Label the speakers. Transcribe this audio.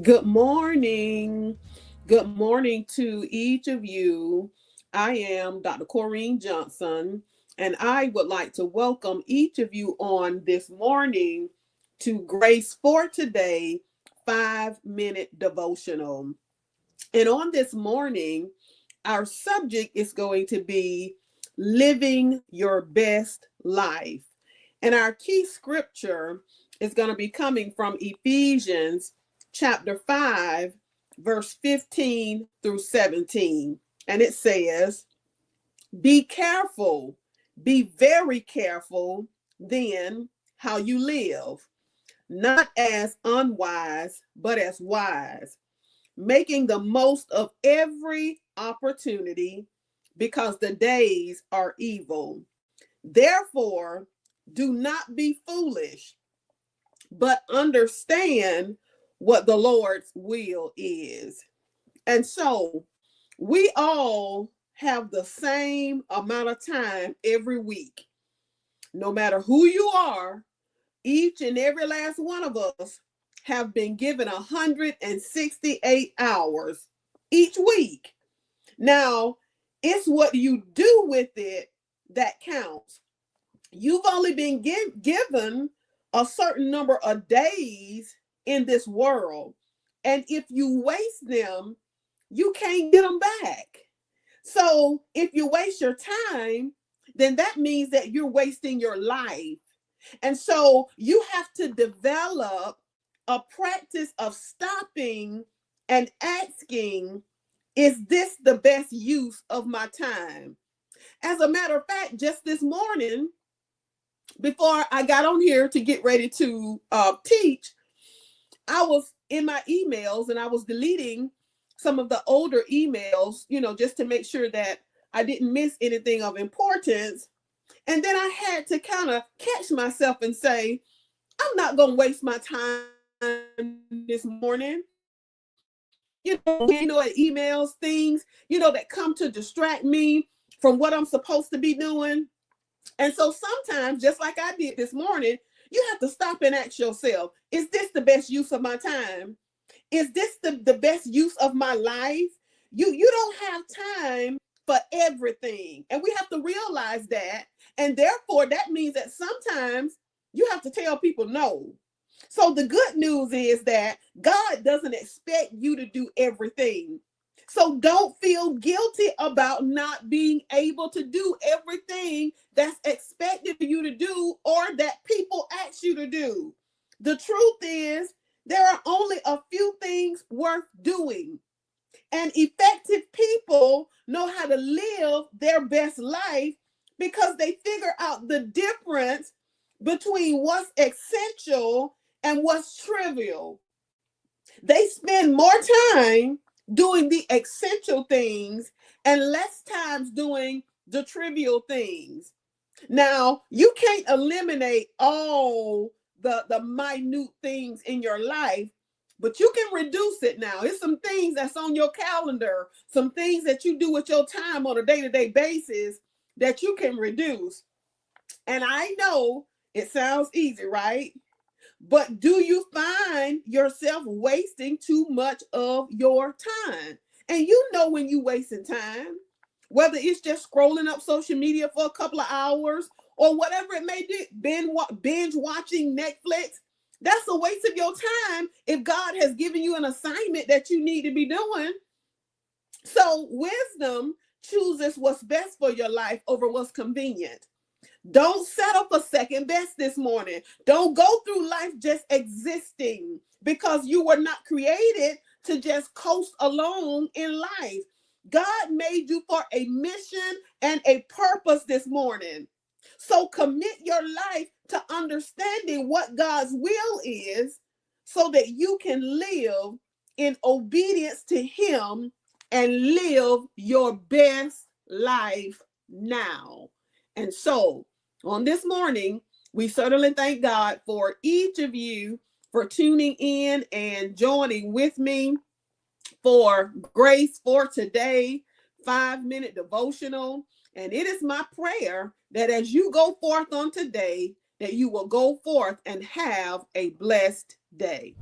Speaker 1: Good morning. Good morning to each of you. I am Dr. Corrine Johnson, and I would like to welcome each of you on this morning to Grace for Today 5-Minute Devotional. And on this morning, our subject is going to be living your best life. And our key scripture is going to be coming from Ephesians chapter 5, verse 15 through 17. And it says, be careful, be very careful then how you live, not as unwise, but as wise, making the most of every opportunity because the days are evil. Therefore, do not be foolish, but understand what the Lord's will is. And so we all have the same amount of time every week. No matter who you are, each and every last one of us have been given 168 hours each week. Now, it's what you do with it that counts. You've only been given a certain number of days in this world. And if you waste them, you can't get them back. So if you waste your time, then that means that you're wasting your life. And so you have to develop a practice of stopping and asking, is this the best use of my time? As a matter of fact, just this morning, before I got on here to get ready to teach, I was in my emails and I was deleting some of the older emails, just to make sure that I didn't miss anything of importance. And then I had to kind of catch myself and say, I'm not going to waste my time this morning. Emails, things, that come to distract me from what I'm supposed to be doing. And so sometimes, just like I did this morning, you have to stop and ask yourself, is this the best use of my time? Is this the best use of my life? You don't have time for everything. And we have to realize that. And therefore, that means that sometimes you have to tell people no. So the good news is that God doesn't expect you to do everything. So don't feel guilty about not being able to do everything that's expected of you to do or that people ask you to do. The truth is, there are only a few things worth doing. And effective people know how to live their best life because they figure out the difference between what's essential and what's trivial. They spend more time doing the essential things and less times doing the trivial things. Now, you can't eliminate all the minute things in your life, but you can reduce it now. It's some things that's on your calendar, some things that you do with your time on a day-to-day basis that you can reduce. And I know it sounds easy, right? But do you find yourself wasting too much of your time? And you know when you're wasting time, whether it's just scrolling up social media for a couple of hours or whatever it may be, binge watching Netflix, that's a waste of your time if God has given you an assignment that you need to be doing. So wisdom chooses what's best for your life over what's convenient. Don't settle for second best this morning. Don't go through life just existing, because you were not created to just coast along in life. God made you for a mission and a purpose this morning. So commit your life to understanding what God's will is, so that you can live in obedience to Him and live your best life now. And so, on this morning, we certainly thank God for each of you for tuning in and joining with me for Grace for Today 5-minute devotional. And it is my prayer that as you go forth on today, that you will go forth and have a blessed day.